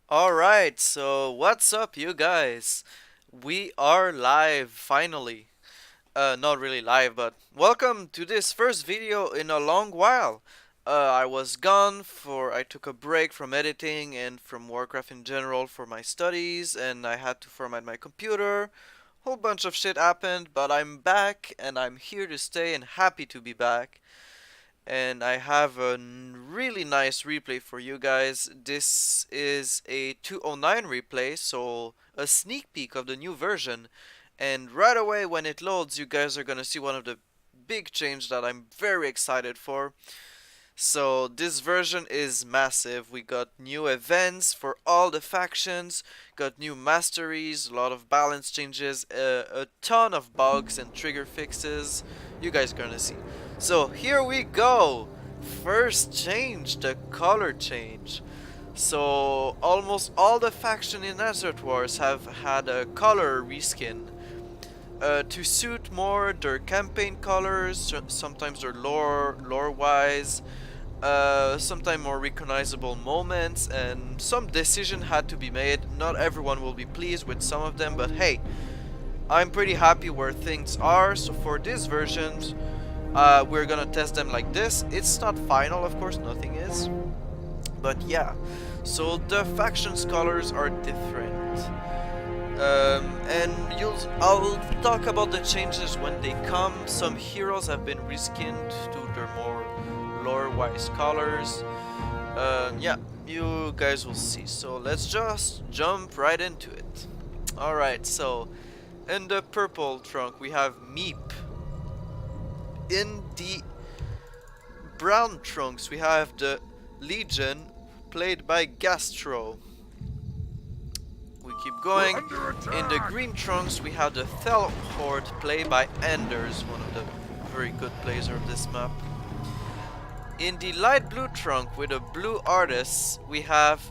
Alright, so what's up, you guys? We are live finally. Not really live, but welcome to this first video in a long while. I was gone I took a break from editing and from Warcraft in general for my studies, and I had to format my computer. Whole bunch of shit happened, but I'm back and I'm here to stay and happy to be back, and I have a really nice replay for you guys. This is a 209 replay, so a sneak peek of the new version. And right away when it loads, you guys are gonna see one of the big changes that I'm very excited for. So this version is massive. We got new events for all the factions, got new masteries, a lot of balance changes, a ton of bugs and trigger fixes. You guys are gonna see. So here we go. First change, the color change. So almost all the faction in Azeroth Wars have had a color reskin. To suit more their campaign colors, sometimes their lore wise, sometimes more recognizable moments, and some decision had to be made. Not everyone will be pleased with some of them, but hey, I'm pretty happy where things are. So for this version, we're gonna test them like this. It's not final, of course, nothing is, but yeah. So the factions colors are different. And I'll talk about the changes when they come. Some heroes have been reskinned to their more lore-wise colors. Yeah, you guys will see. So let's just jump right into it. Alright, so in the purple trunk we have Meep. In the brown trunks we have the Legion, played by Gastro. We keep going. In the green trunks we have the Thel Horde, played by Anders, one of the very good players of this map. In the light blue trunk with a blue artist we have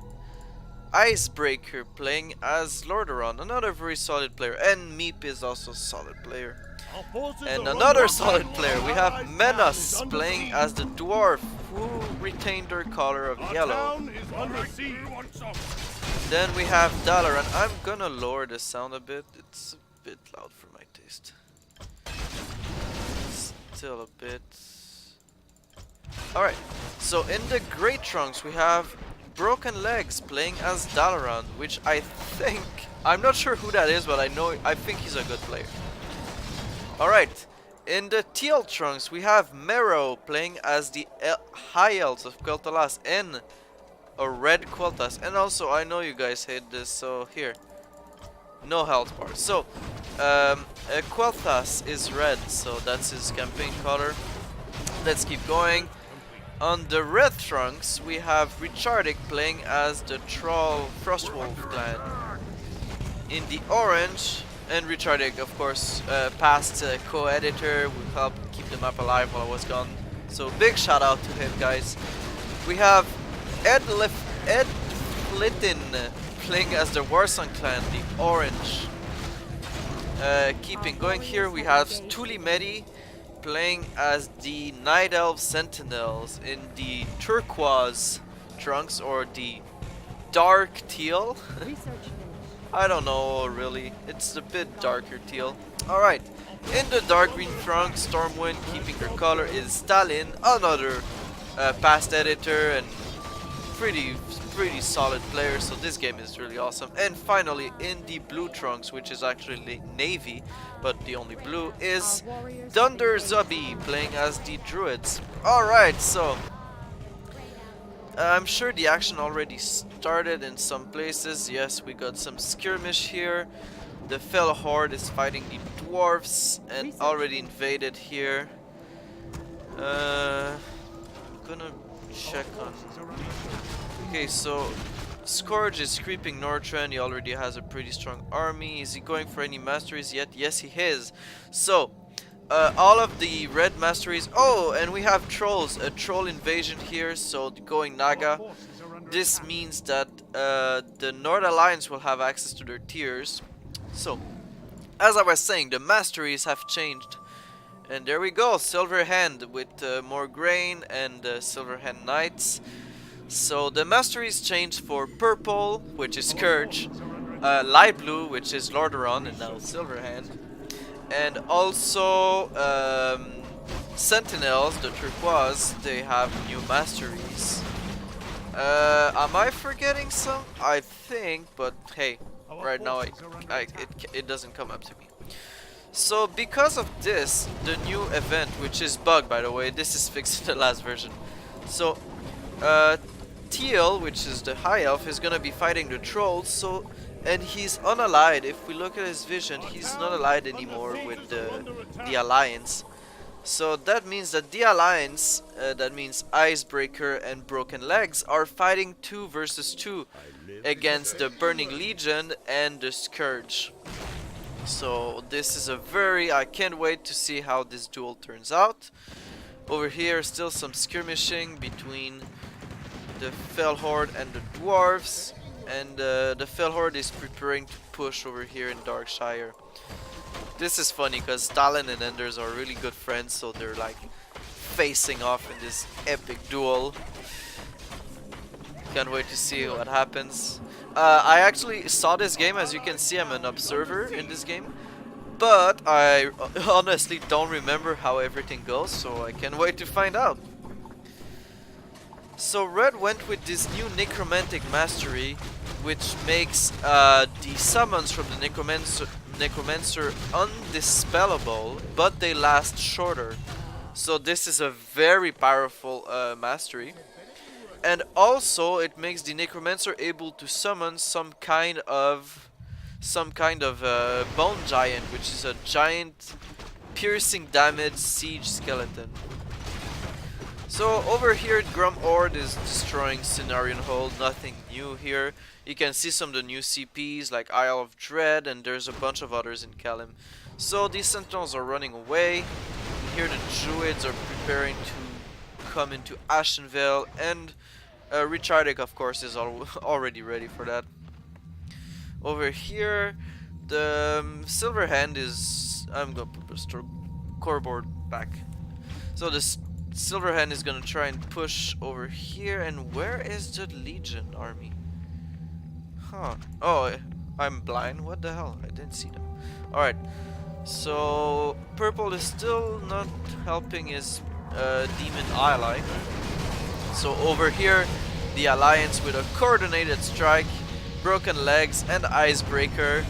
Icebreaker, playing as Lordaeron, another very solid player, and Meep is also a solid player. And another solid player, we have Menace, playing as the dwarf who retained their color of yellow. Then we have Dalaran. I'm gonna lower the sound a bit, it's a bit loud for my taste. Still a bit. Alright, so in the grey trunks we have Broken Legs, playing as Dalaran, which I'm not sure who that is, but I think he's a good player. Alright, in the teal trunks we have Mero, playing as the High Elves of Quel'Thalas, and a red Quel'Thas. And also, I know you guys hate this, so here, no health bars. So, Quel'Thas is red, so that's his campaign color. Let's keep going. On the red trunks we have Richardic, playing as the Troll Frostwolf clan. In the orange, and Richardic, of course, past co-editor, who helped keep the map alive while I was gone. So big shout out to him, guys. We have Ed Flittin, playing as the Warsong clan, the orange. Keeping going here, we have Stuli Medi, playing as the Night Elf Sentinels in the turquoise trunks, or the dark teal. I don't know really, it's a bit darker teal. Alright, in the dark green trunks, Stormwind, keeping her color, is Stalin, another past editor and pretty solid player, so this game is really awesome. And finally, in the blue trunks, which is actually navy, but the only blue, is Thunder Zubi, playing as the druids. Alright, so I'm sure the action already started in some places. Yes, we got some skirmish here. The Fel Horde is fighting the dwarves and already invaded here. I'm gonna check on... Okay, so Scourge is creeping Northrend. He already has a pretty strong army. Is he going for any masteries yet? Yes, he is. So, all of the red masteries. Oh, and we have trolls. A troll invasion here, so going Naga. This means that the North Alliance will have access to their tiers. So, as I was saying, the masteries have changed. And there we go, Silver Hand with more grain and Silver Hand Knights. So the masteries changed for purple, which is Scourge, light blue, which is Lordaeron, and now Silverhand, and also Sentinels, the turquoise, they have new masteries. Am I forgetting some? I think, but hey, right now it doesn't come up to me. So because of this, the new event, which is bug by the way, this is fixed in the last version. So uh, Teal, which is the high elf, is gonna be fighting the trolls. So and he's unallied. If we look at his vision, he's not allied anymore with the alliance. So that means that the alliance, that means Icebreaker and Broken Legs, are fighting 2 versus 2 against the Burning Legion and the Scourge. So this is I can't wait to see how this duel turns out. Over here still some skirmishing between the Fell Horde and the Dwarves, and the Fell Horde is preparing to push over here in Darkshire. This is funny because Talon and Enders are really good friends, so they're like facing off in this epic duel. Can't wait to see what happens. I actually saw this game. As you can see, I'm an observer in this game, but I honestly don't remember how everything goes, so I can't wait to find out. So Red went with this new Necromantic Mastery, which makes the summons from the Necromancer undispellable, but they last shorter. So this is a very powerful mastery. And also it makes the Necromancer able to summon some kind of Bone Giant, which is a giant piercing damage siege skeleton. So over here Grum Horde is destroying Cenarion Hold, nothing new here. You can see some of the new CPs like Isle of Dread, and there's a bunch of others in Kalim. So these Sentinels are running away. And here the Druids are preparing to come into Ashenvale, and Richardic of course is already ready for that. Over here the Silverhand is... I'm gonna put the scoreboard back. So this Silverhand is gonna try and push over here. And where is the Legion army? Huh. Oh, I'm blind. What the hell? I didn't see them. Alright. So purple is still not helping his demon ally. So over here the alliance with a coordinated strike, Broken Legs and Icebreaker,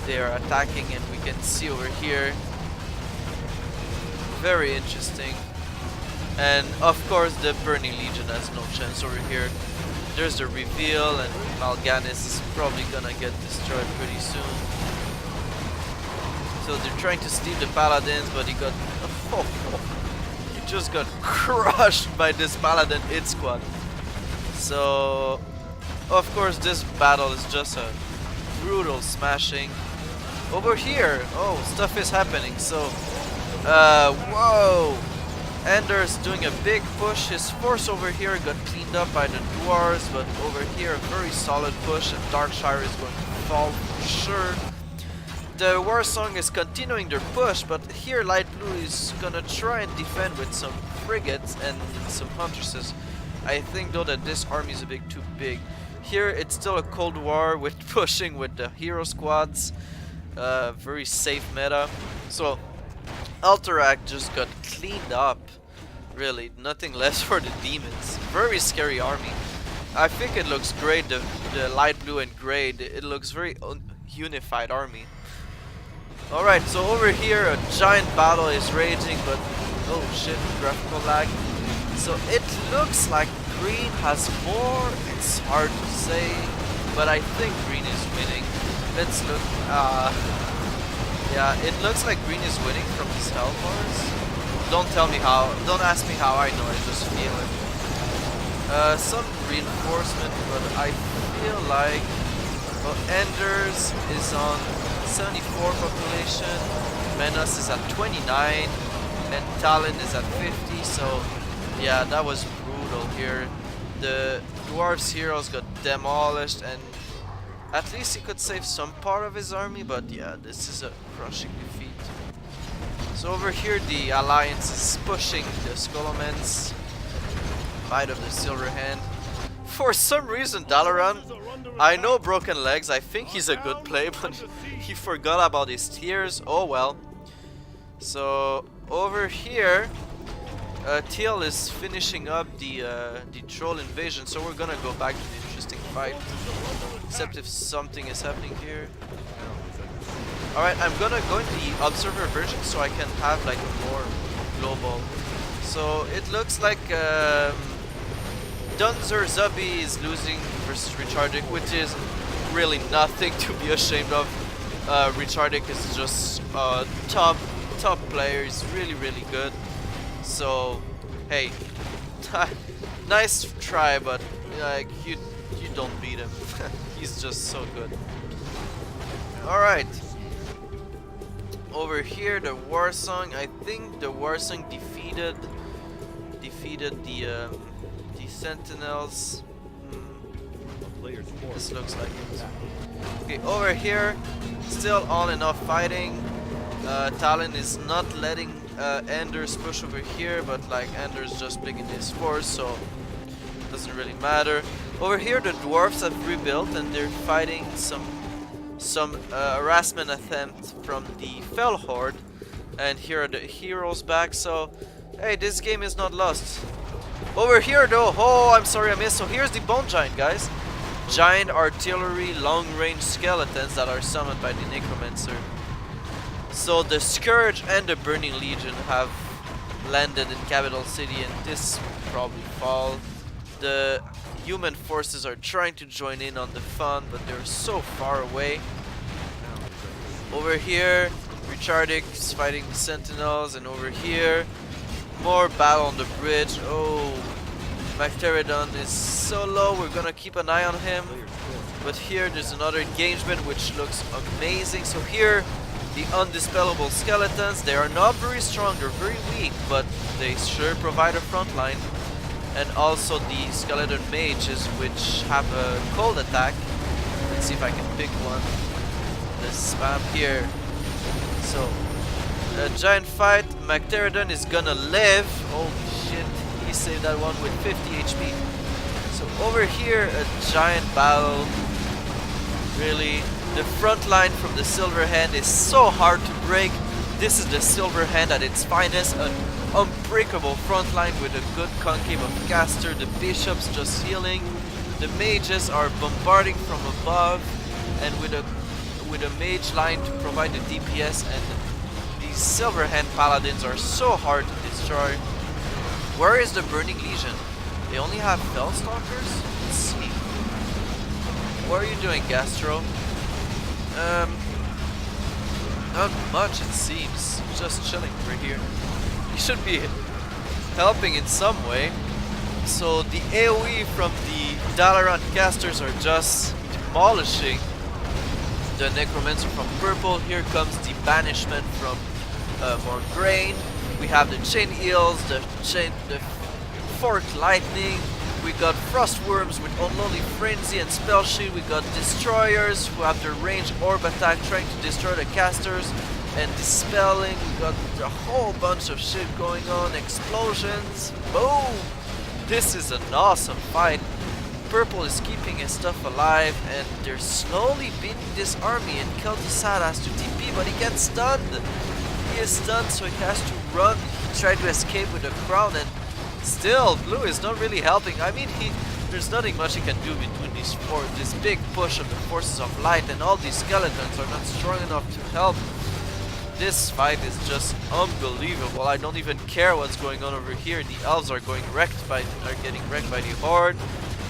they are attacking, and we can see over here, very interesting. And of course the Burning Legion has no chance over here. There's the reveal, and Mal'Ganis is probably gonna get destroyed pretty soon. So they're trying to steal the Paladins, but he just got crushed by this Paladin hit squad. So of course this battle is just a brutal smashing. Over here, oh, stuff is happening. So whoa, Ender's doing a big push. His force over here got cleaned up by the Dwarves, but over here a very solid push, and Darkshire is going to fall for sure. The War Song is continuing their push, but here Light Blue is gonna try and defend with some frigates and some huntresses. I think though that this army is a bit too big. Here it's still a Cold War with pushing with the hero squads. Very safe meta. So Alterac just got cleaned up. Really, nothing left for the demons. Very scary army. I think it looks great, the light blue and gray. It looks very unified army. Alright, so over here a giant battle is raging, but oh shit, graphical lag. So it looks like green has more. It's hard to say, but I think green is winning. Let's look. Yeah, it looks like green is winning from these health bars. Don't tell me how. Don't ask me how I know. I just feel it. Some reinforcement, but I feel like Enders is on 74 population. Menace is at 29, and Talon is at 50. So yeah, that was brutal here. The Dwarves heroes got demolished, and at least he could save some part of his army, but yeah, this is a crushing defeat. So over here the Alliance is pushing the Skulloments, Fight of the Silverhand. For some reason, Dalaran, I know Broken Legs, I think he's a good play, but he forgot about his tiers. Oh well. So over here, Teal is finishing up the troll invasion, so we're gonna go back to the interesting fight. Except if something is happening here. Alright, I'm gonna go into the observer version so I can have like a more global. So it looks like Dunzer Zubby is losing versus Rechardic, which is really nothing to be ashamed of. Rechardic is just top player, he's really good. So hey, nice try, but like you don't beat him. He's just so good. Alright. Over here, the War Song. I think the War Song defeated the Sentinels. This looks like it. Okay, over here, still all in all fighting. Talon is not letting Anders push over here, but like Anders just picking his force, so it doesn't really matter. Over here, the dwarves have rebuilt and they're fighting some harassment attempt from the Fell Horde, and here are the heroes back. So hey, this game is not lost. Over here though, oh I'm sorry I missed. So here's the Bone Giant, guys. Giant artillery long range skeletons that are summoned by the Necromancer. So the Scourge and the Burning Legion have landed in Capital City, and this will probably fall. The human forces are trying to join in on the fun, but they're so far away. Over here, Rechardic is fighting the Sentinels, and over here, more battle on the bridge. Oh, Macterodon is so low, we're gonna keep an eye on him. But here, there's another engagement which looks amazing. So here, the Undispellable Skeletons, they are not very strong, they're very weak, but they sure provide a front line. And also the Skeleton Mages, which have a cold attack. Let's see if I can pick one. The spam here. So, a giant fight. Macterodon is gonna live. Holy shit, he saved that one with 50 HP. So over here, a giant battle. Really, the front line from the Silver Hand is so hard to break. This is the Silver Hand at its finest. An unbreakable front line with a good concave of caster. The bishops just healing. The mages are bombarding from above, and with a mage line to provide the DPS. And these Silverhand paladins are so hard to destroy. Where is the Burning Legion? They only have Fellstalkers? Let's see. What are you doing, Gastro? Not much, it seems. Just chilling over here. He should be helping in some way. So the AoE from the Dalaran casters are just demolishing the Necromancer from purple. Here comes the banishment from Morgraine. We have the Chain Eels, the Forked Lightning. We got Frostworms with Unlawful Frenzy and Spell Shield. We got Destroyers who have their ranged orb attack trying to destroy the casters and dispelling. We got a whole bunch of shit going on. Explosions. Boom! This is an awesome fight. Purple is keeping his stuff alive, and they're slowly beating this army, and Kel'Thuzad has to TP, but he gets stunned. He is stunned, so he has to run. He tried to escape with a crown, and still, Blue is not really helping. I mean, there's nothing much he can do between this big push of the forces of light, and all these skeletons are not strong enough to help. This fight is just unbelievable. I don't even care what's going on over here. The elves are getting wrecked by the horde,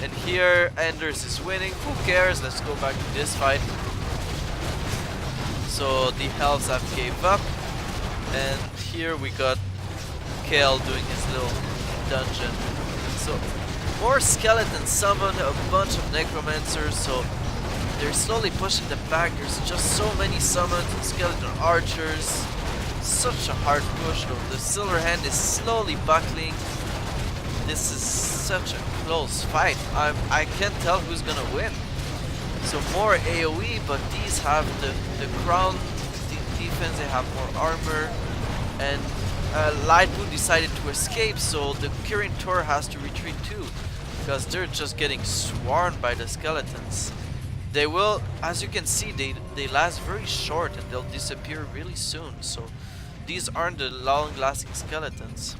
and here Anders is winning. Who cares? Let's go back to this fight. So the elves have gave up, and here we got Kale doing his little dungeon. So more skeletons summoned, a bunch of necromancers, so they're slowly pushing them back. There's just so many summons and skeleton archers. Such a hard push though. The Silver Hand is slowly buckling. This is such a close fight. I can't tell who's gonna win. So more AoE, but these have the crown defense, they have more armor, and Lightwood decided to escape, so the Kirin Tor has to retreat too. because they're just getting swarmed by the skeletons. They will, as you can see, they last very short and they'll disappear really soon. So these aren't the long-lasting skeletons.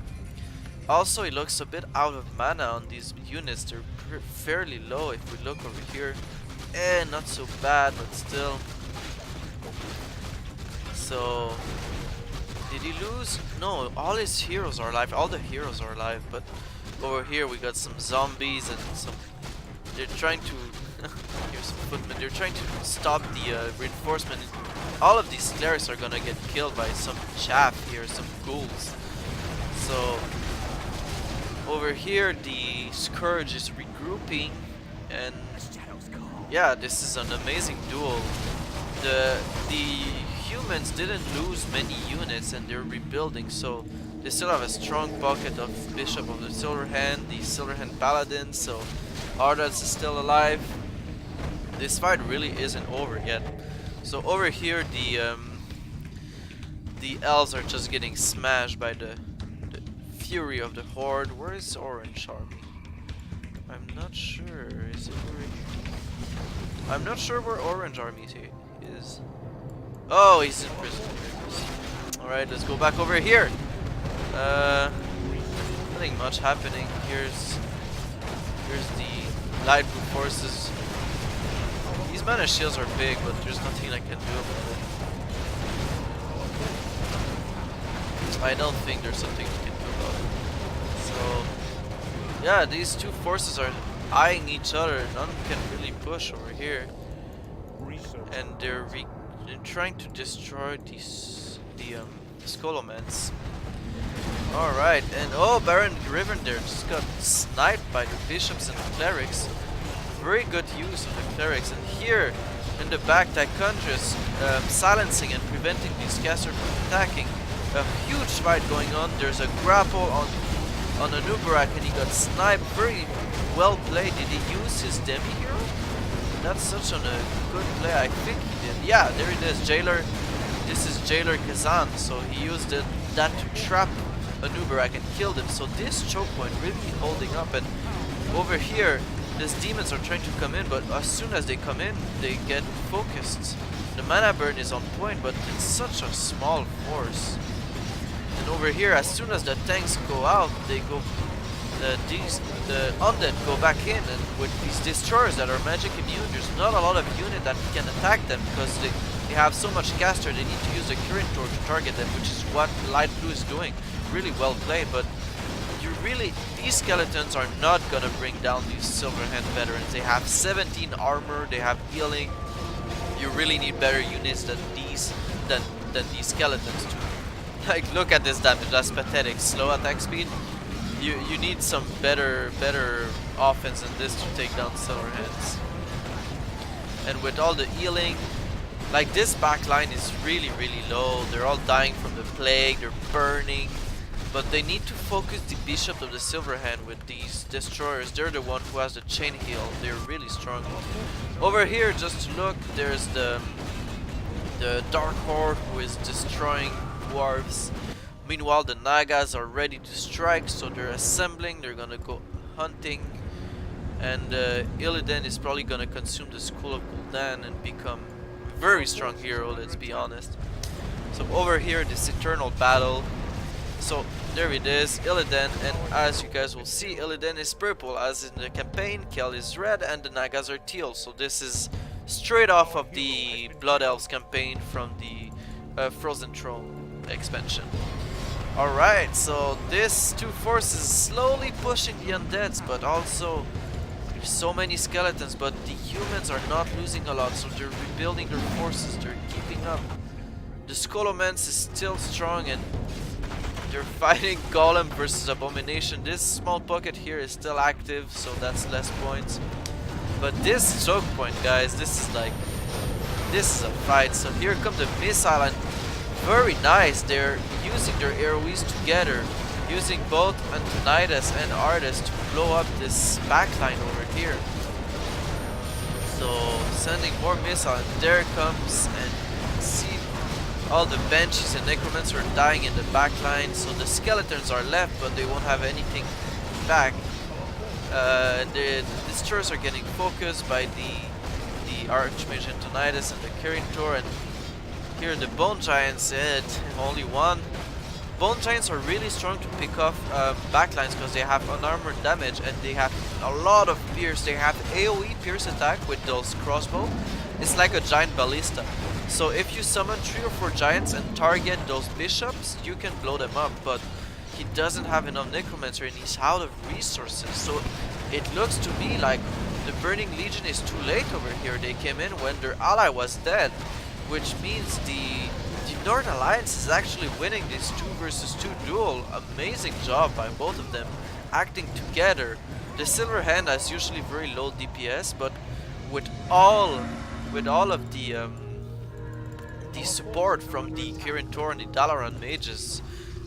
Also, it looks a bit out of mana on these units. They're fairly low if we look over here. Not so bad, but still. So, did he lose? No, all his heroes are alive. All the heroes are alive, but over here we got some zombies and some. They're trying to. Here's some footmen. They're trying to stop the reinforcement. All of these clerics are gonna get killed by some chaff here, some ghouls. So over here the Scourge is regrouping, and yeah, this is an amazing duel. The humans didn't lose many units and they're rebuilding, so they still have a strong pocket of Bishop of the Silverhand, the Silverhand Paladin, so Ardas is still alive. This fight really isn't over yet. So over here the elves are just getting smashed by the fury of the horde. Where is Orange Army? I'm not sure. Is it over here? I'm not sure where Orange Army is. Oh, he's in prison. Alright, let's go back over here. Nothing much happening. Here's the light blue forces. These mana shields are big, but there's nothing I can do about it. I don't think there's something we can do about it. So yeah, these two forces are eyeing each other. None can really push over here, and they're trying to destroy these the Skoloments. All right, and oh, Baron Griven there just got sniped by the bishops and the clerics. Very good use of the clerics, and here in the back, Tychondrius silencing and preventing these casters from attacking. A huge fight going on. There's a grapple on Anubarak, and he got sniped. Very well played. Did he use his demi-hero? That's such a good play. I think he did. Yeah, there it is. Jailer. This is Jailer Kazan. So he used that to trap Anubarak and killed him. So this choke point really holding up. And over here, these demons are trying to come in, but as soon as they come in, they get focused. The mana burn is on point, but it's such a small force. And over here, as soon as the tanks go out, they go. The undead go back in, and with these destroyers that are magic immune, there's not a lot of unit that can attack them because they have so much caster. They need to use the current torch to target them, which is what light blue is doing. Really well played, but these skeletons are not gonna bring down these Silverhand veterans. They have 17 armor, they have healing. You really need better units than these skeletons to. Like, look at this damage, that's pathetic. Slow attack speed. You need some better offense than this to take down Silverhands. And with all the healing, like this backline is really low. They're all dying from the plague, they're burning. But they need to focus the Bishop of the Silverhand with these destroyers. They're the one who has the chain heal. They're really strong. Over here, just to look, there's the Dark Horde who is destroying dwarves. Meanwhile, the Nagas are ready to strike, so they're assembling. They're gonna go hunting, and Illidan is probably gonna consume the School of Gul'dan and become a very strong hero. Let's be honest. So over here, this eternal battle. So there it is, Illidan, and as you guys will see, Illidan is purple, as in the campaign. Kel is red, and the Nagas are teal. So this is straight off of the Blood Elves campaign from the Frozen Throne expansion. Alright, so this two forces slowly pushing the undeads, but also there's so many skeletons, but the humans are not losing a lot, so they're rebuilding their forces, they're keeping up. The Skoloments is still strong, and they're fighting Golem versus Abomination. This small pocket here is still active, so that's less points. But this choke point, guys, this is a fight. So here comes the missile, and very nice. They're using their AoEs together, using both Antonidas and Ardas to blow up this backline over here. So sending more missile, and there comes, and see all the Banshees and Necromancers are dying in the backline. So the skeletons are left, but they won't have anything back. The destroyers are getting focused by the Archmage Antonidas and the Kirin Tor, and here the Bone Giants, only one. Bone Giants are really strong to pick off backlines because they have unarmored damage and they have a lot of pierce. They have AoE pierce attack with those crossbow. It's like a giant ballista. So if you summon 3 or 4 giants and target those bishops, you can blow them up, but he doesn't have enough necromancer and he's out of resources. So it looks to me like the Burning Legion is too late over here. They came in when their ally was dead, which means the Northern Alliance is actually winning this 2 versus 2 duel. Amazing job by both of them acting together. The Silver Hand has usually very low DPS, but with all of the support from the Kirin Tor and the Dalaran mages,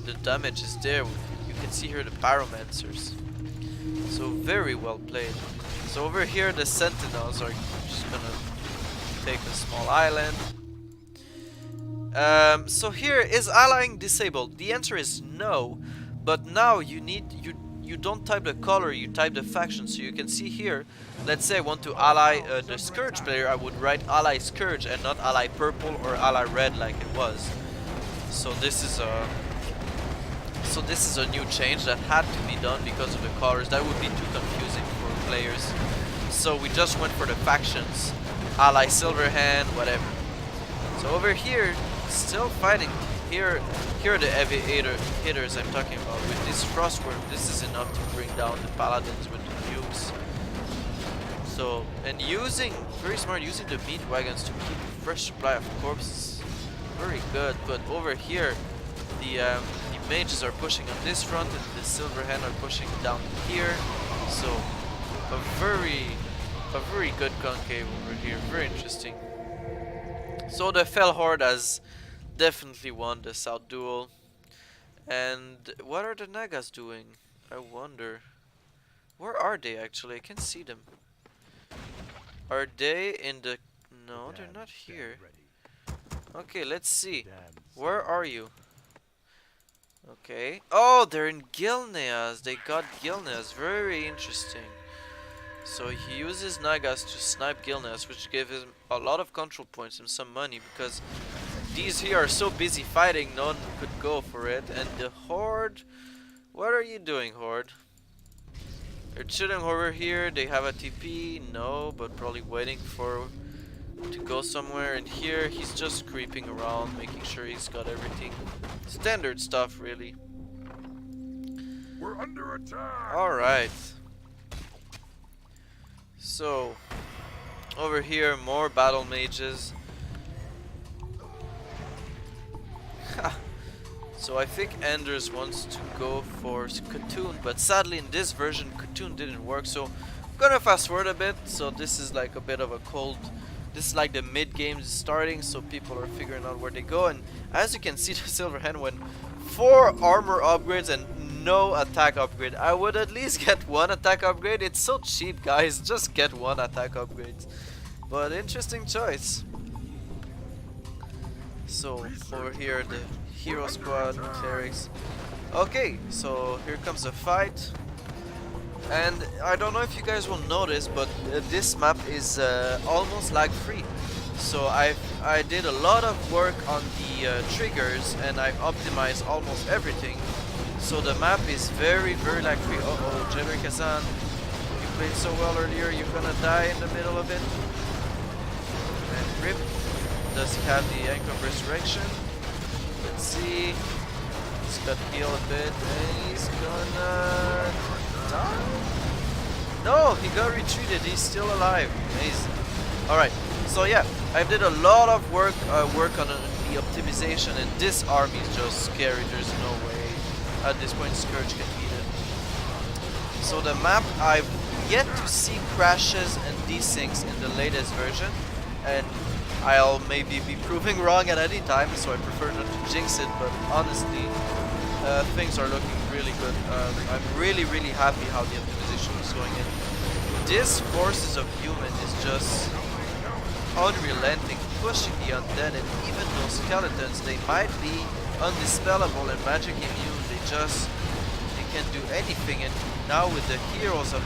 the damage is there. You can see here the Pyromancers. So very well played. So over here the Sentinels are just gonna take a small island. So here, is allying disabled? The answer is no, but now you don't type the color, you type the faction. So you can see here, let's say I want to ally the Scourge player, I would write ally Scourge and not ally purple or ally red like it was. So this is a new change that had to be done because of the colors. That would be too confusing for players. So we just went for the factions, ally Silverhand, whatever. So over here, still fighting. Here are the heavy hitters I'm talking about. With this Frostworm, this is enough to bring down the paladins with the nukes. So, and very smart, using the meat wagons to keep a fresh supply of corpses. Very good. But over here, the mages are pushing on this front, and the Silverhand are pushing down here. So, a very good concave over here. Very interesting. So the Fell Horde has definitely won the South Duel. And what are the Nagas doing? I wonder. Where are they actually? I can't see them. Are they in the... No, they're not here. Okay, let's see. Where are you? Okay. Oh, they're in Gilneas. They got Gilneas. Very interesting. So he uses Nagas to snipe Gilneas, which gave him a lot of control points and some money, because these here are so busy fighting, no one could go for it. And the Horde, what are you doing, Horde? They're chilling over here. They have a TP, no, but probably waiting to go somewhere. And here he's just creeping around, making sure he's got everything. Standard stuff, really. We're under attack. All right. So, over here, more battle mages. So I think Anders wants to go for Khotun, but sadly in this version Khotun didn't work, so I'm gonna fast forward a bit. So this is like a bit of a cold, this is like the mid game is starting, so people are figuring out where they go. And as you can see, the Silverhand went 4 armor upgrades and no attack upgrade. I would at least get 1 attack upgrade. It's so cheap, guys, just get 1 attack upgrade. But interesting choice. So over here the hero squad, clerics. Okay, so here comes the fight. And I don't know if you guys will notice, but this map is almost lag free. So I did a lot of work on the triggers, and I've optimized almost everything. So the map is very lag free. Uh-oh, Jedrick Kazan, you played so well earlier, you're gonna die in the middle of it. And rip. Does he have the Anchor of Resurrection? Let's see. He's got to heal a bit, and he's gonna die? No, he got retreated. He's still alive. Amazing. Alright, so yeah, I did a lot of work on the optimization, and this army is just scary. There's no way at this point Scourge can beat it. So the map, I've yet to see crashes and desyncs in the latest version, and I'll maybe be proving wrong at any time, so I prefer not to jinx it, but honestly, things are looking really good. I'm really happy how the optimization is going in. This Forces of Human is just unrelenting, pushing the undead, and even those skeletons, they might be undispellable and magic immune, they can't do anything, and now with the heroes of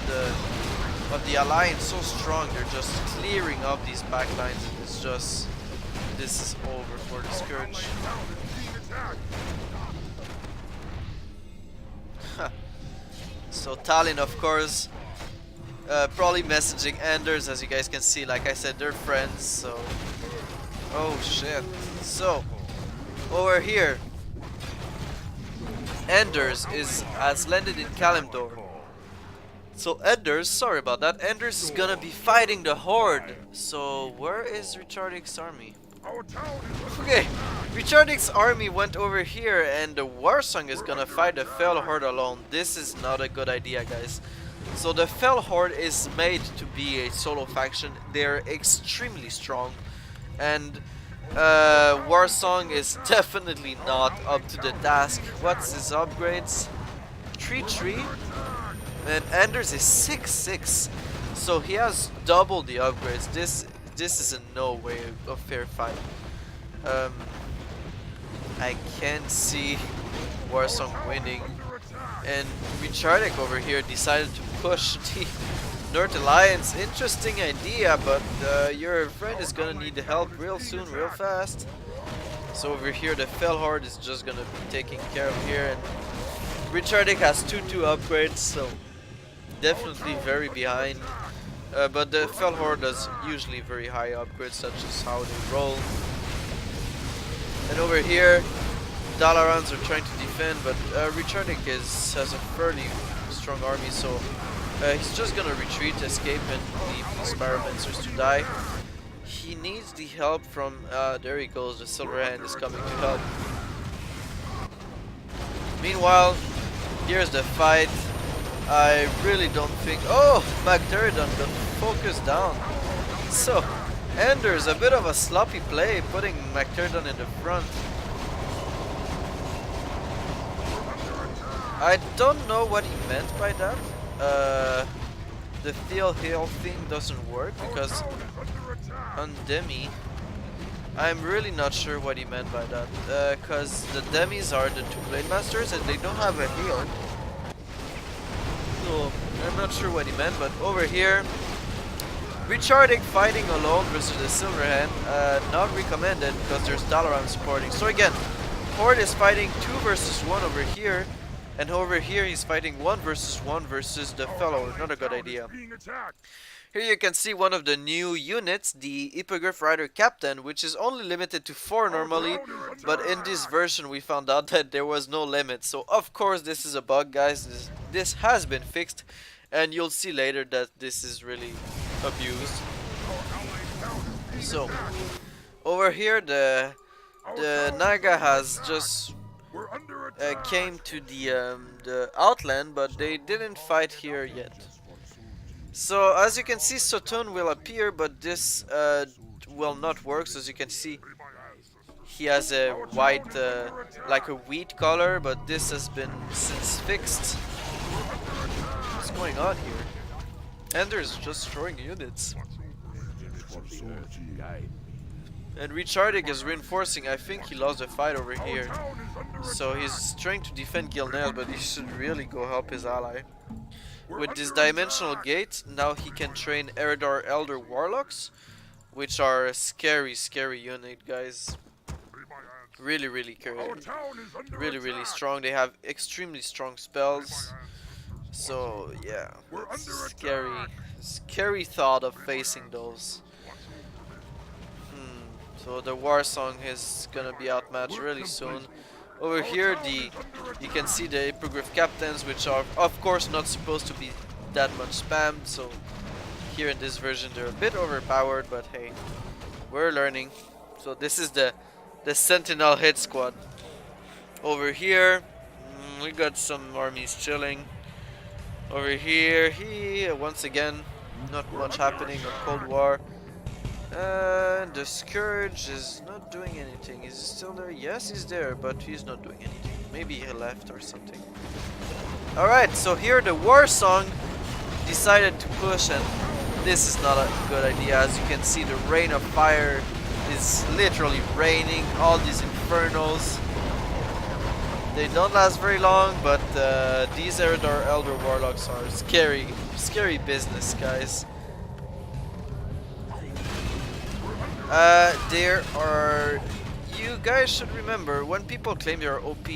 the alliance so strong, they're just clearing up these backlines, and it's just, this is over for the Scourge. So Talon, of course, probably messaging Anders, as you guys can see. Like I said, they're friends, so... Oh shit. So, over here, Anders has landed in Kalimdor. So Anders, sorry about that, Anders is gonna be fighting the Horde. So where is Richardic's army? Okay, Richardic's army went over here and the Warsong is gonna fight the Fell Horde alone. This is not a good idea, guys. So the Fell Horde is made to be a solo faction. They're extremely strong, and Warsong is definitely not up to the task. What's his upgrades? 3-3, and Anders is 6-6, so he has double the upgrades. This is in no way a fair fight. I can't see Warsong winning, and Richardic over here decided to push the North Alliance. Interesting idea, but your friend is gonna need help real soon, real fast. So over here the Fell Horde is just gonna be taken care of here, and Richardic has 2-2 upgrades, so definitely very behind. But the Fell Horde does usually very high upgrades, such as how they roll. And over here, Dalarans are trying to defend, but Richardic has a fairly strong army, so he's just gonna retreat, escape, and leave these Pyromancers to die. He needs the help from, there he goes, the Silver Hand is coming to help. Meanwhile, here's the fight. I really don't think... Oh! Magteridon, the focus down. So, Anders, a bit of a sloppy play, putting Magteridon in the front. I don't know what he meant by that. The Theo Hill thing doesn't work, because on Demi, I'm really not sure what he meant by that. Because the Demis are the two Blade Masters and they don't have a heal. So, I'm not sure what he meant, but over here, Richardic fighting alone versus the Silver Hand, not recommended because there's Dalaran supporting. So again, Horde is fighting 2 versus 1 over here, and over here he's fighting 1 versus 1 versus the Fellow. Not a good idea. Here you can see one of the new units, the Hippogriff Rider Captain, which is only limited to 4 normally, but in this version we found out that there was no limit. So of course this is a bug, guys. This has been fixed, and you'll see later that this is really abused. So over here the Naga has just came to the Outland, but they didn't fight here yet. So as you can see, Sotun will appear, but this will not work. So as you can see, he has a white, like a wheat color, but this has been since fixed. What's going on here? Ender's just throwing units. And Richardic is reinforcing. I think he lost the fight over here. So he's trying to defend Gilneas, but he should really go help his ally. With this dimensional gate, now he can train Eredar Elder Warlocks, which are a scary, scary unit, guys. Really, really strong. They have extremely strong spells. So yeah, it's scary thought of facing those. So the Warsong is gonna be outmatched really soon. Over here, you can see the Hippogriff Captains, which are of course not supposed to be that much spammed. So here in this version they're a bit overpowered, but hey, we're learning. So this is the Sentinel hit squad. Over here, we got some armies chilling. Over here, once again, not much happening on Cold War. The Scourge is not doing anything. Is he still there? Yes, he's there, but he's not doing anything. Maybe he left or something. Alright, so here the Warsong decided to push, and this is not a good idea. As you can see, the rain of fire is literally raining, all these infernos. They don't last very long, but these Eridar Elder Warlocks are scary, scary business, guys. There are... You guys should remember, when people claim they are OP,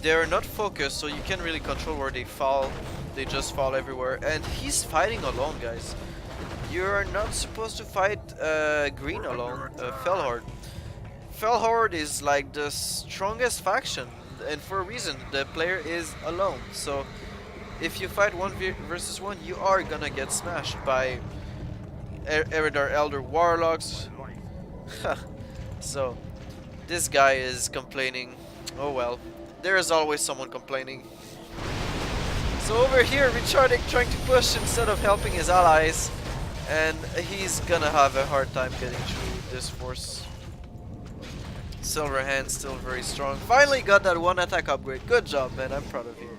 they're not focused, so you can't really control where they fall. They just fall everywhere. And he's fighting alone, guys. You're not supposed to fight green alone, Felhorde. Felhorde is like the strongest faction, and for a reason. The player is alone, so if you fight 1 versus 1, you are gonna get smashed by Eridar Elder Warlocks. So, this guy is complaining. Oh well, there is always someone complaining. So over here, Richardic trying to push instead of helping his allies, and he's gonna have a hard time getting through this force. Silverhand still very strong. Finally got that 1 attack upgrade. Good job, man. I'm proud of you.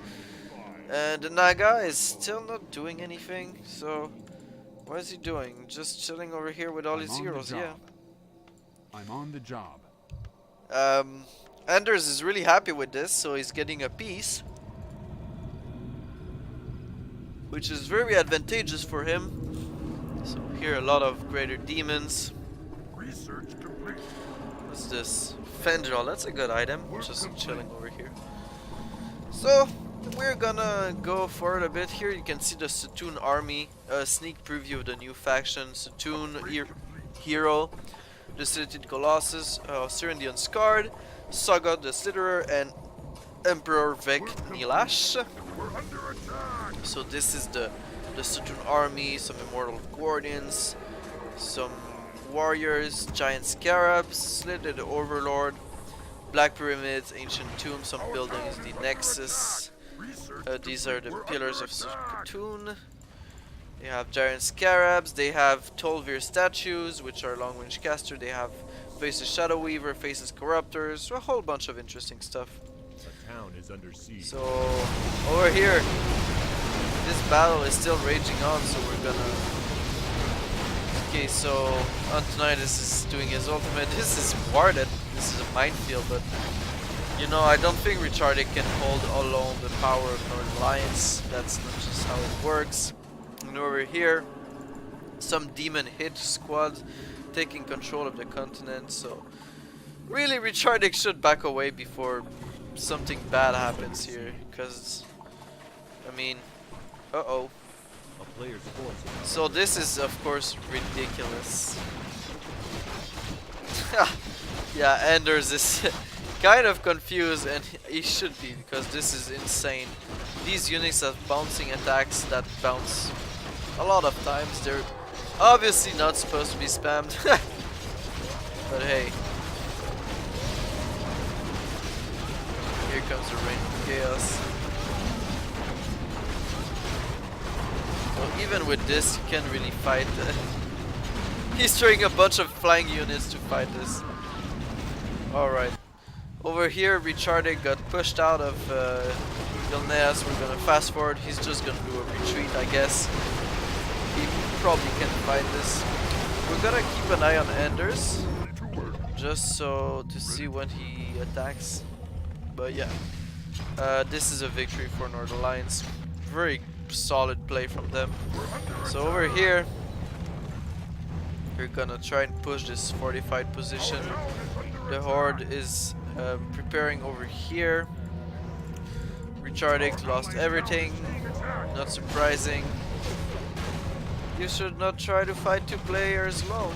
And the Naga is still not doing anything, so what is he doing? Just chilling over here with all his heroes, yeah. I'm on the job. Anders is really happy with this, so he's getting a piece, which is very advantageous for him. So here a lot of greater demons. Research complete. What's this? Fendrel, that's a good item. Just chilling over here. So we're gonna go forward a bit here. You can see the Satoon army, a sneak preview of the new faction. Satoon hero, the Slated Colossus, Siren the Unscarred, Sagat the Slitterer, and Emperor Vec Nilash. We're under attack. So this is the Satoon army, some Immortal Guardians, some warriors, giant scarabs, Slitted Overlord, Black Pyramids, Ancient Tombs, some buildings, the Nexus. These are the pillars of Satoon. They have giant scarabs, they have Tolvir statues, which are long range caster, they have Faces Shadow Weaver, Faces Corruptors, a whole bunch of interesting stuff. The town is under siege. So over here, this battle is still raging on, so we're gonna... Okay, so Antonidas is doing his ultimate. This is warded, this is a minefield, but you know, I don't think Richardic can hold alone the power of Northern Alliance. That's not just how it works. And over here, some demon hit squad taking control of the continent, so really Richardic should back away before something bad happens here, because I mean, uh-oh. So this is of course ridiculous. Yeah, Anders is kind of confused, and he should be, because this is insane. These units have bouncing attacks that bounce a lot of times. They're obviously not supposed to be spammed. But hey. Here comes the Reign of Chaos. So even with this, you can't really fight. He's throwing a bunch of flying units to fight this. Alright. Over here, Richardic got pushed out of Vilneas. We're gonna fast forward. He's just gonna do a retreat, I guess. He probably can fight this. We're gonna keep an eye on Anders, just so to see when he attacks. But yeah, this is a victory for Northern Alliance. Very solid play from them. So over here, we're gonna try and push this fortified position. The Horde is preparing over here. Richardic lost everything, not surprising. You should not try to fight 2 players alone.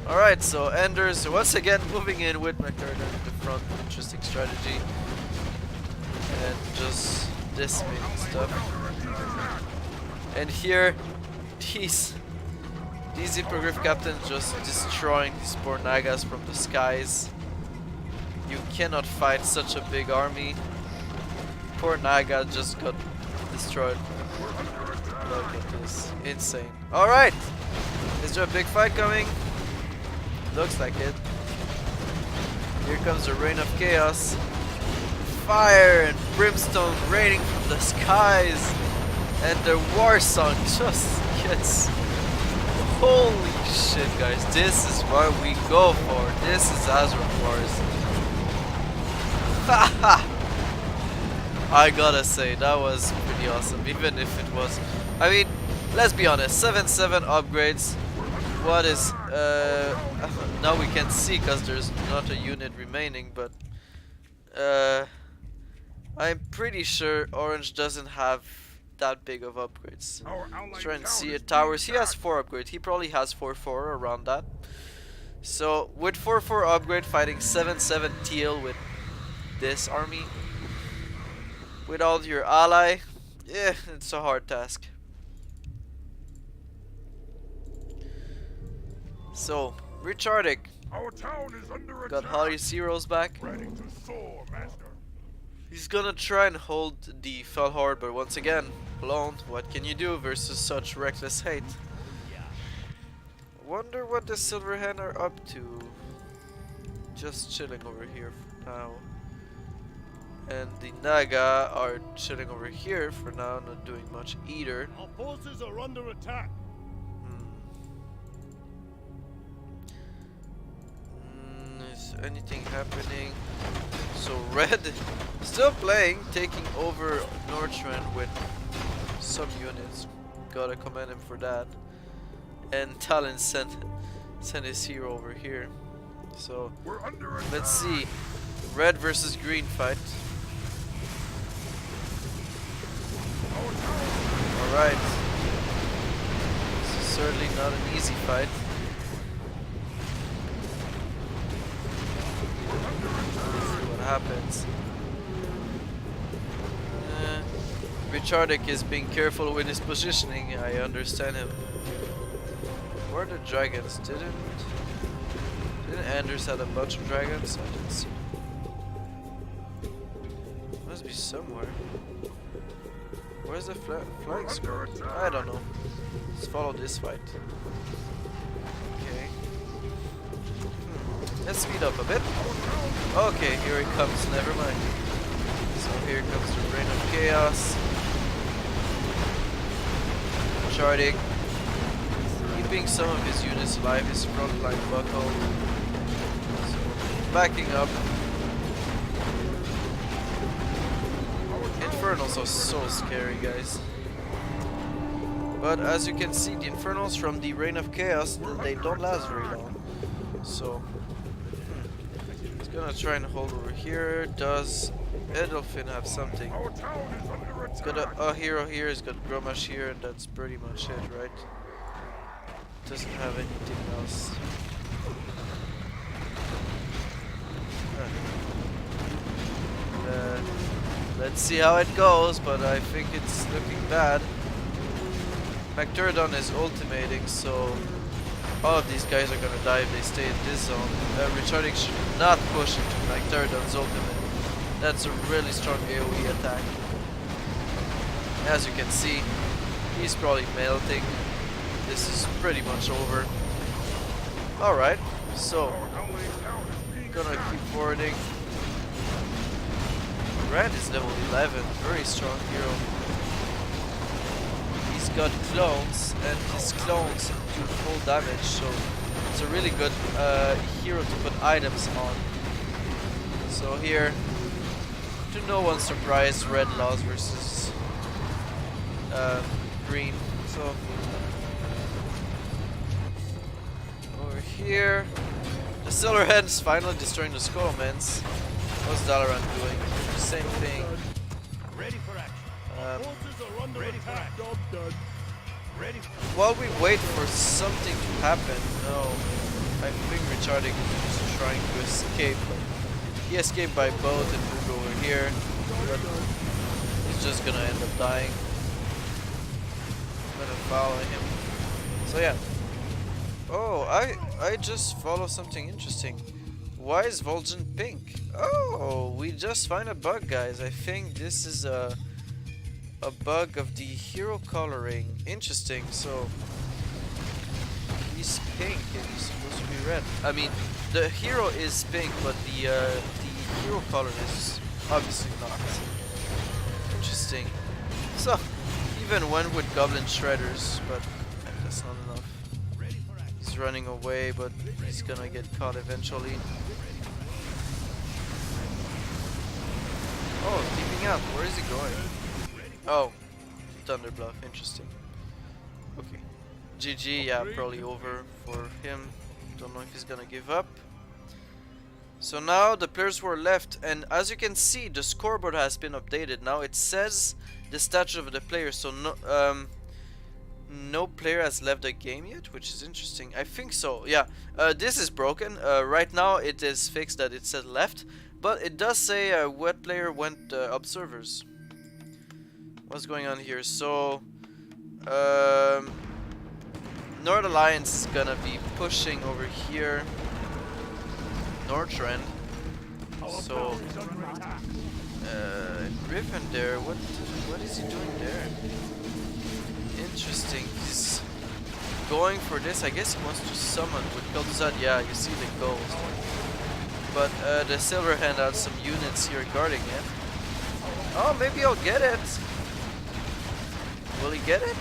Alright, so Anders once again moving in with McCurtain in the front. Interesting strategy. And just decimating stuff. And here, these Hippogriff captains just destroying these poor Nagas from the skies. You cannot fight such a big army. Poor Naga just got destroyed. Look at this. Insane. Alright! Is there a big fight coming? Looks like it. Here comes the Reign of Chaos. Fire and brimstone raining from the skies. And the war song just gets... Holy shit, guys. This is what we go for. This is Azeroth Wars. I gotta say, that was pretty awesome, even if it was... I mean, let's be honest, 7-7 upgrades, what is... now we can see because there's not a unit remaining, but... I'm pretty sure Orange doesn't have that big of upgrades. Let's try and see it. Towers, he has 4 upgrades. He probably has 4-4 around that. So, with 4-4 upgrade fighting 7-7 teal with this army, without your ally, yeah, it's a hard task. So, Richardic Our town is under got attack. Holly's heroes back. Ready to soar, master. He's gonna try and hold the Fell Horde, but once again, alone, what can you do versus such reckless hate? Wonder what the Silverhand are up to. Just chilling over here for now. And the Naga are chilling over here for now, not doing much either. Our forces are under attack. Is anything happening? So Red still playing, taking over Northrend with some units. Gotta commend him for that. And Talon sent his hero over here. So We're under attack. let's see. Red versus green fight. Alright. This is certainly not an easy fight. What happens? Richardic is being careful with his positioning. I understand him. Where are the dragons? Didn't Anders had a bunch of dragons? I didn't see. Must be somewhere. Where's the flying squad? I don't know. Let's follow this fight. Okay. Let's speed up a bit. Okay, here he comes. Never mind. So here comes the Reign of Chaos. Charting. Keeping some of his units alive. His front line buckled. So, backing up. Infernals are so scary, guys. But as you can see, the Infernals from the Reign of Chaos, they don't last very long. So, he's gonna try and hold over here. Does Edelfin have something? Our town is under He's attack. got a hero here, he's got Gromash here, and that's pretty much it, right? Doesn't have anything else. Let's see how it goes, but I think it's looking bad. McTurdon is ultimating, so all of these guys are gonna die if they stay in this zone. Richardic should not push into McTurdon's ultimate. That's a really strong AoE attack. As you can see, he's probably melting. This is pretty much over. Alright, so gonna keep forwarding. Red is level 11, very strong hero. He's got clones, and his clones do full damage, so it's a really good hero to put items on. So here, to no one's surprise, red lost versus green. So over here, the Silverhand's finally destroying the Skullmans. What's Dalaran doing? Same thing. Ready for action. Forces are under attack. Job done. Ready. While we wait for something to happen, no, I think Richardic is trying to escape. He escaped by boat and moved over here, but he's just gonna end up dying. I'm gonna follow him. So yeah. Oh, I just follow something interesting. Why is Vol'jin pink? Oh, we just find a bug, guys. I think this is a bug of the hero coloring. Interesting. So he's pink and he's supposed to be red. I mean, the hero is pink, but the hero color is obviously not. Interesting. So even went with Goblin Shredders, but that's not enough. He's running away, but he's gonna get caught eventually. Oh, keeping up. Where is he going? Oh, Thunder Bluff. Interesting. Okay. GG, yeah, probably over for him. Don't know if he's gonna give up. So now the players who are left, and as you can see, the scoreboard has been updated. Now it says the status of the player, so no player has left the game yet, which is interesting. I think so, yeah. This is broken. Right now it is fixed that it said left, but it does say what player went observers. What's going on here? So, North Alliance is gonna be pushing over here. North Trend. So, Griffin there, what is he doing there? Interesting, he's going for this. I guess he wants to summon with Kel'Thuzad. Yeah, you see the ghost. But the Silver Hand has some units here guarding it. Oh, maybe I'll get it. Will he get it?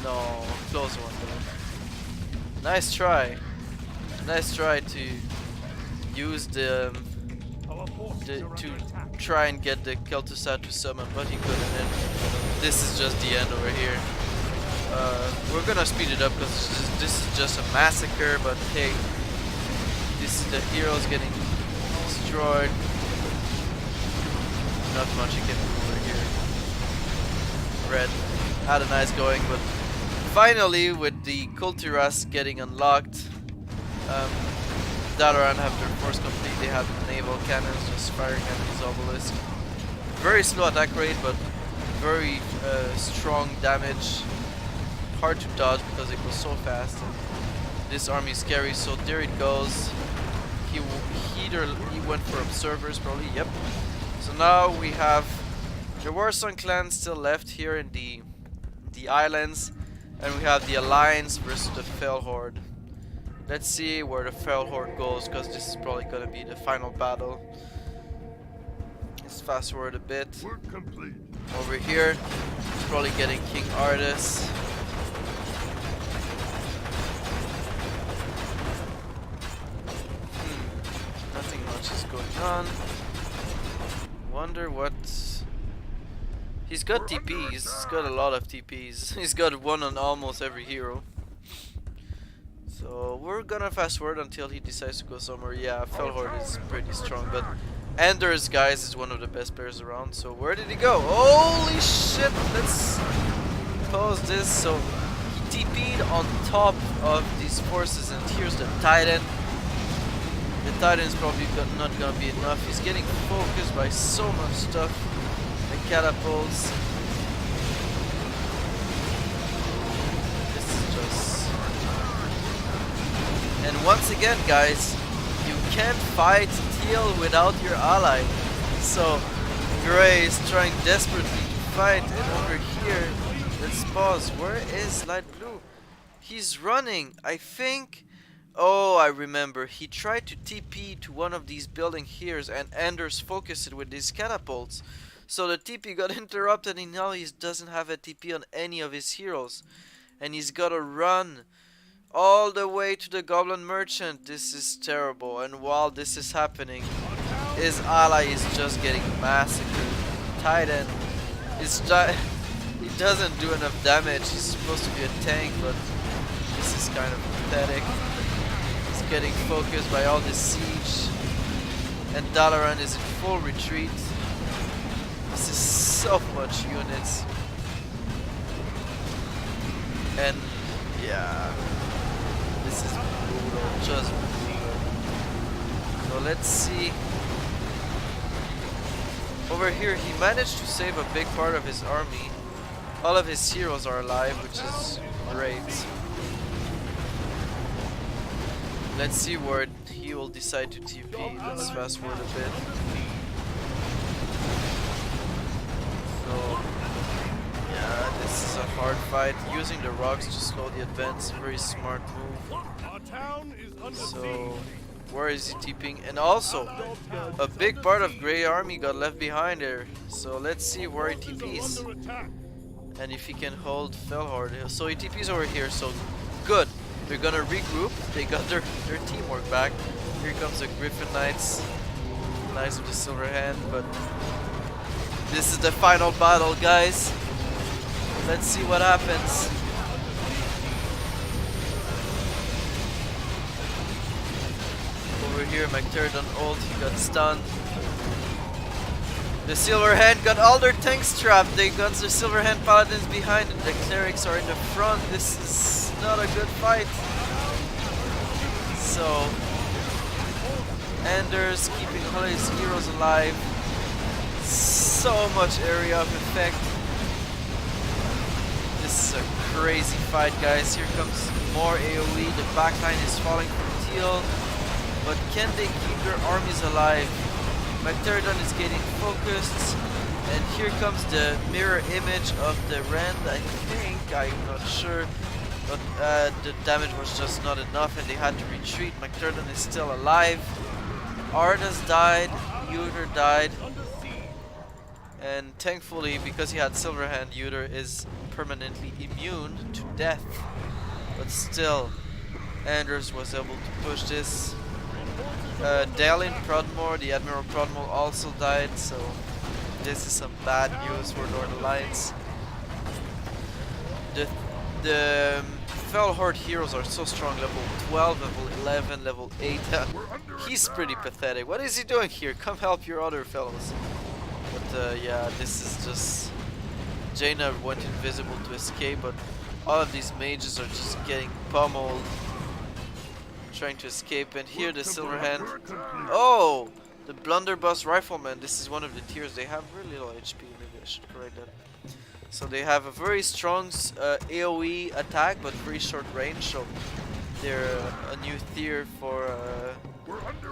No, close one though. Nice try. Nice try to use the to try and get the Kel'Thuzad to summon, but he couldn't. And this is just the end over here. We're gonna speed it up because this is just a massacre. But hey, this is the heroes getting destroyed. Not much you can do over here. Red had a nice going, but finally with the Kultiras getting unlocked, Dalaran have their force complete. They have naval cannons just firing at these obelisks. Very slow attack rate, but very strong damage. Hard to dodge because it goes so fast. And this army is scary, so there it goes. He went for observers probably. Yep. So now we have there were some clans still left here in the islands, and we have the Alliance versus the Fell Horde. Let's see where the Fell Horde goes, because this is probably gonna be the final battle. Let's fast forward a bit. Work complete. Over here, he's probably getting King Artus. Nothing much is going on. Wonder what. He's got TPs. He's got a lot of TPs. He's got one on almost every hero. So we're gonna fast forward until he decides to go somewhere. Yeah, Felhorde is pretty strong, but Anders, guys, is one of the best players around. So where did he go? Holy shit! Let's pause this. So he TP'd on top of these forces, and here's the Titan. The Titan is probably not gonna be enough. He's getting focused by so much stuff. The catapults. This is just. And once again, guys, you can't fight Teal without your ally. So Grey is trying desperately to fight, and over here, let's pause. Where is Light Blue? He's running, I think. Oh, I remember. He tried to TP to one of these building here, and Anders focused it with these catapults. So the TP got interrupted, and now he doesn't have a TP on any of his heroes. And he's gotta run all the way to the Goblin Merchant. This is terrible. And while this is happening, his ally is just getting massacred. Titan is he doesn't do enough damage. He's supposed to be a tank, but this is kind of pathetic. He's getting focused by all this siege, and Dalaran is in full retreat. This is so much units, and yeah, this is brutal, just brutal. So let's see. Over here, he managed to save a big part of his army. All of his heroes are alive, which is great. Let's see where he will decide to TP. Let's fast forward a bit. So, yeah, this is a hard fight. Using the rocks to slow the advance, very smart move. Our town is under So, where is he TPing? And also, a big part of Grey Army got left behind there. So let's see where he TPs. under attack. And if he can hold Felhorde. So he TPs over here, so good. They're gonna regroup. They got their teamwork back. Here comes the Griffin Knights. Knights with the silver hand, but This is the final battle, guys. Let's see what happens. Over here, McTurdan ult, he got stunned. The Silverhand got all their tanks trapped. They got the Silverhand paladins behind and the clerics are in the front. This is not a good fight. So, Anders keeping all his heroes alive. So much area of effect. This is a crazy fight, guys. Here comes more AoE. The backline is falling from Teal. But can they keep their armies alive? McTurdan is getting focused. And here comes the mirror image of the Rend, I think. I'm not sure. But the damage was just not enough and they had to retreat. McTurdan is still alive. Ardas died. Uter died. And thankfully, because he had Silverhand, Uter is permanently immune to death. But still, Anders was able to push this. Dalin Prodmore, the Admiral Prodmore, also died, so this is some bad news for Northern Alliance. The Fell Horde heroes are so strong, level 12, level 11, level 8. He's pretty pathetic. What is he doing here? Come help your other fellows. But yeah, this is just... Jaina went invisible to escape, but all of these mages are just getting pummeled. Trying to escape, and here the Silverhand. Oh! The Blunderbuss Rifleman. This is one of the tiers. They have really low HP. Maybe I should correct that. So they have a very strong AoE attack, but very short range. So they're a new tier for.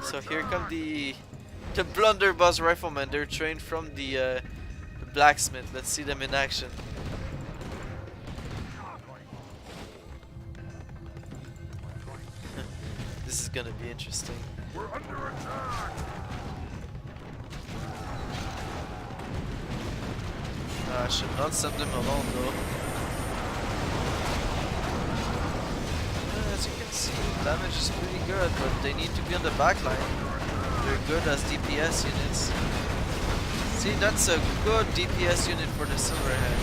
So here come the Blunderbuss Rifleman. They're trained from the blacksmith. Let's see them in action. This is gonna be interesting. We're under attack. I should not send them alone though. As you can see, damage is pretty good, but they need to be on the backline. They're good as DPS units. See, that's a good DPS unit for the Silverhand.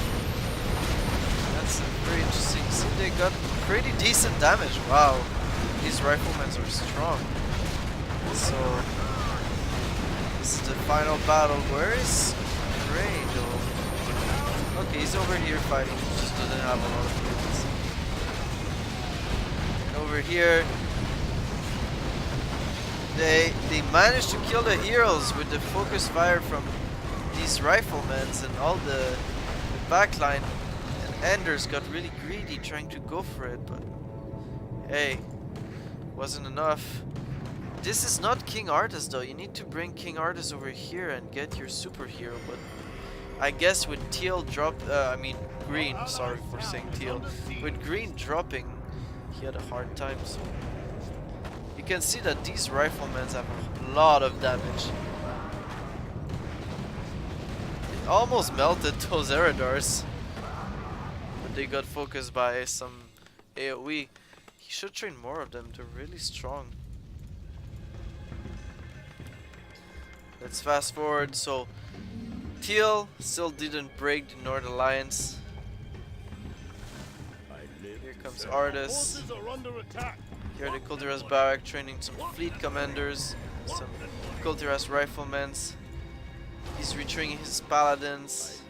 That's very interesting. See, they got pretty decent damage. Wow. These riflemen are strong. So this is the final battle. Where is Gray though? Okay, he's over here fighting. He just doesn't have a lot of units. And over here, they managed to kill the heroes with the focus fire from these riflemen and all the backline. And Anders got really greedy trying to go for it, but hey. Wasn't enough. This is not King Artus though. You need to bring King Artus over here and get your superhero. But I guess with Teal Green, sorry for saying Teal. With Green dropping, he had a hard time. So you can see that these riflemen have a lot of damage. It almost melted those Eridars. But they got focused by some AoE. He should train more of them, they're really strong. Let's fast forward. So Teal still didn't break the North Alliance. Here comes Artus. Here the Kultiras barrack training some fleet commanders, some Kultiras riflemen. He's retreating his paladins.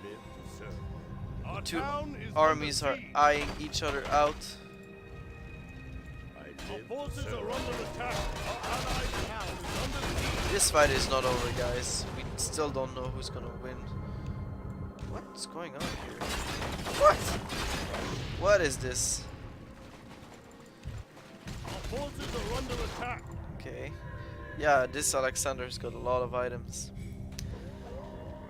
Two armies are eyeing each other out. This fight is not over, guys. We still don't know who's gonna win. What's going on here? What? What is this? Okay. Yeah, this Alexander's got a lot of items.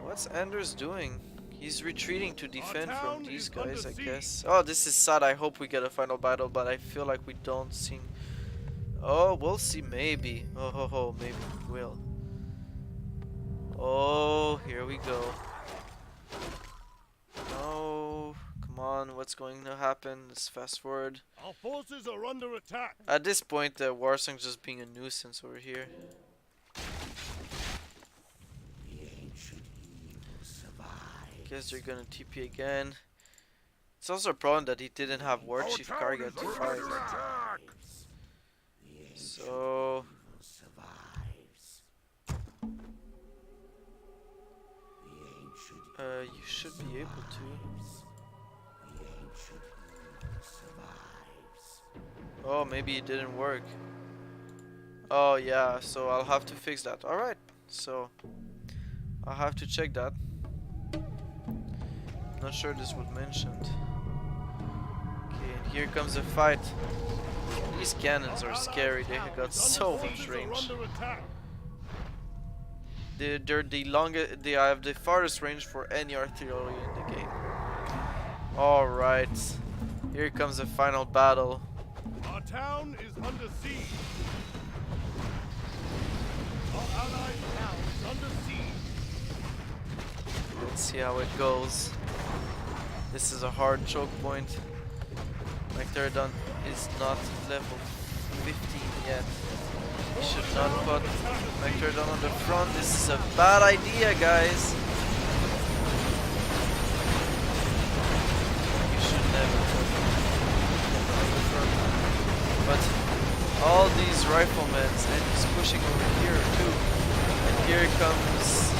What's Anders doing? He's retreating to defend from these guys, I guess. Oh, this is sad. I hope we get a final battle, but I feel like we don't see. Oh, we'll see. Maybe. Oh, ho, ho. Maybe we will. Oh, here we go. No, come on. What's going to happen? Let's fast forward. Our forces are under attack. At this point, the Warsong's just being a nuisance over here. Guess they're gonna TP again. It's also a problem that he didn't have War Our Chief town Karga is to under fight. attack. So you should be able to. Oh, maybe it didn't work. Oh yeah, so I'll have to fix that. Alright, so I'll have to check that. Not sure this was mentioned. Okay, and here comes a fight. These cannons are scary, they have got so much range. They're the longest, they have the farthest range for any artillery in the game. Alright, here comes the final battle. Our town is under siege. Our allied town is under siege. Let's see how it goes. This is a hard choke point. Micterodon is not level 15 yet. We should not put Micterodon on the front. This is a bad idea, guys. You should never put him on the front. But all these riflemen, and he's pushing over here too. And here comes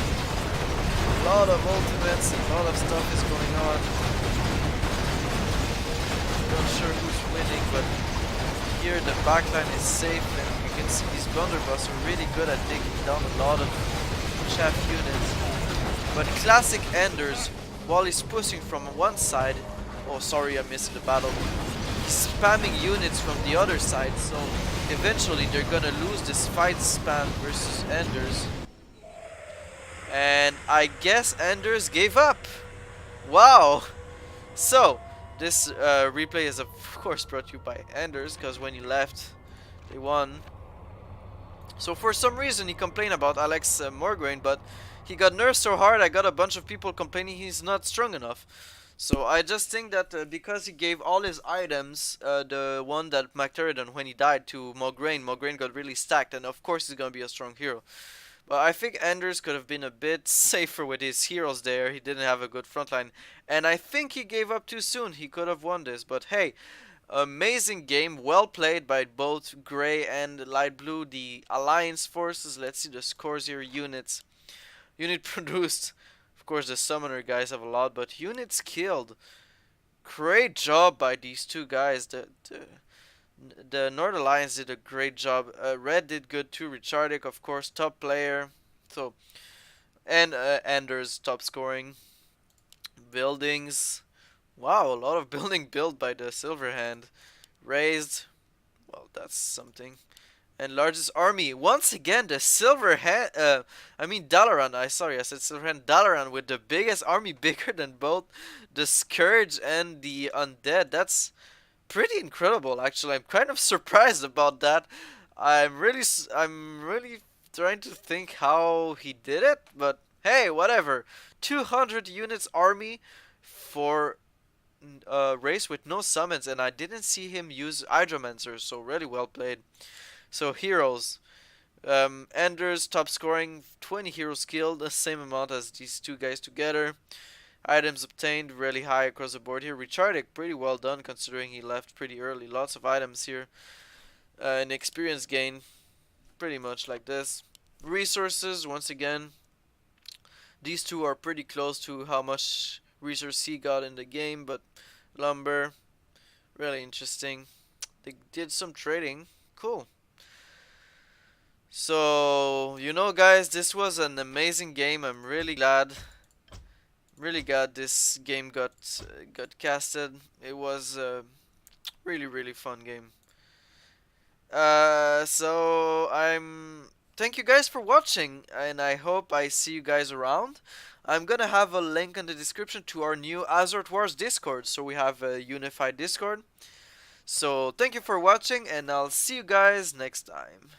a lot of ultimates, and a lot of stuff is going on. Not sure who's winning, but here the backline is safe, and you can see these blunderbuss are really good at taking down a lot of chaff units. But classic Enders, while he's pushing from one side, oh sorry I missed the battle, he's spamming units from the other side, so eventually they're gonna lose this fight span versus Enders. And I guess Enders gave up. Wow. So this replay is of course brought to you by Enders, because when he left, they won. So for some reason he complained about Alex Morgraine, but he got nerfed so hard I got a bunch of people complaining he's not strong enough. So I just think that because he gave all his items, the one that Micterodon when he died to Morgraine got really stacked, and of course he's gonna be a strong hero. But I think Enders could have been a bit safer with his heroes there. He didn't have a good frontline. And I think he gave up too soon. He could have won this. But hey, amazing game. Well played by both Grey and Light Blue. The Alliance forces. Let's see the scores here. Units. Unit produced. Of course, the Summoner guys have a lot. But units killed. Great job by these two guys. The North Alliance did a great job. Red did good too. Richardic, of course, top player. So, and Anders top scoring. Buildings. Wow, a lot of building built by the Silverhand. Raised. Well, that's something. And largest army. Once again, the Silverhand. Dalaran. I said Silverhand. Dalaran with the biggest army, bigger than both the Scourge and the Undead. That's pretty incredible, actually. I'm kind of surprised about that. I'm really trying to think how he did it, but hey, whatever. 200 units army for a race with no summons, and I didn't see him use Hydromancer, so really well played. So heroes. Enders top scoring, 20 heroes killed, the same amount as these two guys together. Items obtained really high across the board here. Richardic, pretty well done considering he left pretty early. Lots of items here. An experience gain, pretty much like this. Resources, once again, these two are pretty close to how much resource he got in the game, but lumber, really interesting. They did some trading, cool. So, you know guys, this was an amazing game. I'm really glad this game got casted. It was a really fun game. So thank you guys for watching, and I hope I see you guys around. I'm gonna have a link in the description to our new Azeroth Wars Discord, so we have a unified Discord. So thank you for watching, and I'll see you guys next time.